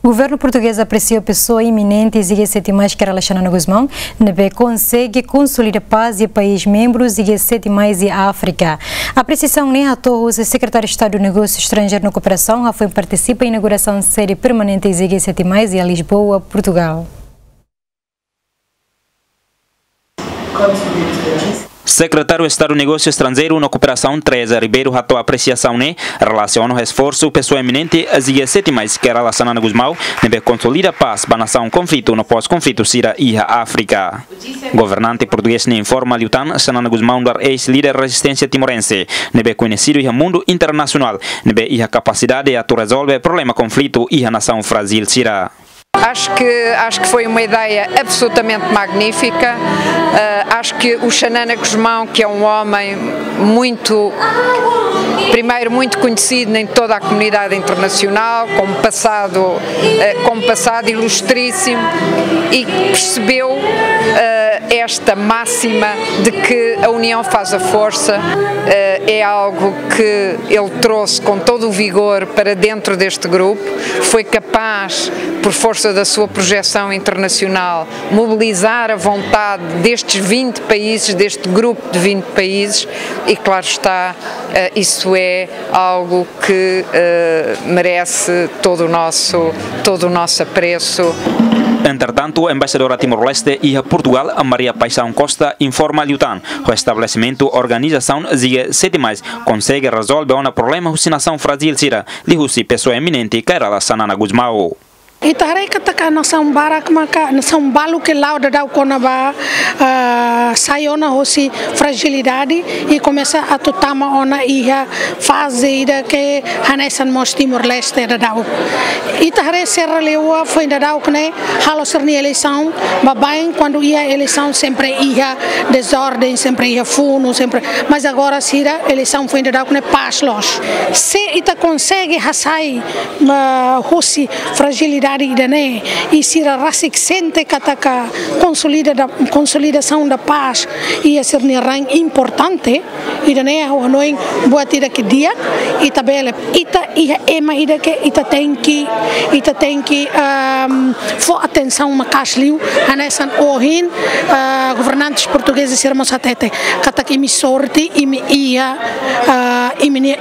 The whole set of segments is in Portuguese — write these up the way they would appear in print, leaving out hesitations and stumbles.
O governo português aprecia a pessoa iminente e G7 mais que relaciona no Guzmão, nebe consegue consolidar paz e países membros e G7 mais e África. A apreciação nem a todos, o secretário de Estado do Negócio Estrangeiro na Cooperação, a foi participa em inauguração de série permanente em G7 mais e a Lisboa, Portugal. Secretário de Estado do Negócio Estrangeiro na Cooperação, Teresa Ribeiro, ratou a apreciação em relação ao esforço pessoa eminente a G7 mais que relaciona no Guzmão, nebe consolida a paz para nação conflito no pós-conflito Síria e a África. Governante português ne informa Liutan, Sanana Guzmão dar ex-líder resistência timorense, nebe conhecido e mundo internacional, nebe e a capacidade de resolver problema conflito e a nação frágil Síria. Acho que foi uma ideia absolutamente magnífica. Acho que o Xanana Guzmão, que é um homem muito conhecido em toda a comunidade internacional, com um passado ilustríssimo, e percebeu esta máxima de que a união faz a força, é algo que ele trouxe com todo o vigor para dentro deste grupo, foi capaz, por força da sua projeção internacional, mobilizar a vontade destes 20 países, deste grupo de 20 países, e claro está, isso é algo que merece todo o nosso apreço. Entretanto, a embaixadora Timor-Leste e a Portugal, a Maria Paixão Costa, informa a Liutan, o estabelecimento organização G7+, consegue resolver um problema da nação frágil Síria, de pessoa eminente que era Sanana Guzmão. Itare kata nação barak maka nação balu que lá da konaba saiu na hosi fragilidade e começa a totama ona ia fase da que hanesan mos Timor-Leste da dau. Itare Serra Leoa foi da dau que né halo serni eleição babain quando ia eleição sempre ia desordem sempre ia funo sempre, mas agora sira eleição foi da dau que né paz los. Se ita consegue hasai hosi fragilidade e se a rasik sente kataka consolidação da paz e a ser nirang importante e da né o noi buat ida que dia e tabela ita ia ema ida que ita tem que fo atenção makasliu anesan ohin governantes portugueses sermos atete kataki mi sorti e mi ia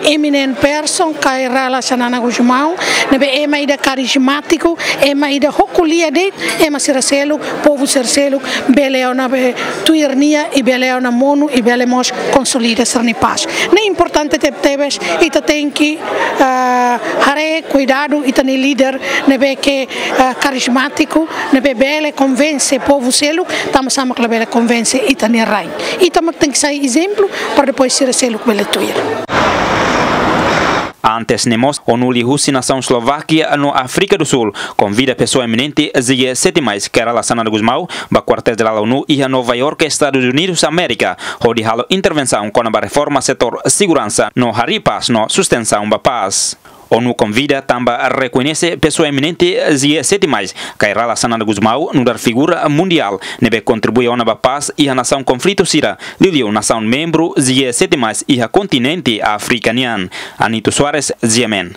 eminent person kai relacionana Guzmão nebe ema ida carismático ema ida hokulia de ema sercelo povo sercelo beleona be tuirnia e beleona monu e belemos consolida serni paz. Nem importante tebes ita tem que hare cuidado ita ni líder nebe que carismático nebe bele convence povo selo tamo sama que bele convence ita ni rai. Ita mak tem que sair exemplo para depois sercelo bele tuir. Antes nemos, ONU lihusi nação Eslováquia no África do Sul convida pessoa eminente G7+, que era Sanana Guzmão, ba quartel-geral da ONU e a Nova York, Estados Unidos da América, onde halo intervenção com a reforma setor segurança no haripas no sustentação da paz. ONU convida também a reconhecer pessoa eminente G7+, que era Sanana Guzmão, no dar figura mundial, nebe contribui a uma paz e a nação conflito Síria, liu nação membro G7+, e a continente africaniano. Anito Soares, Yemen.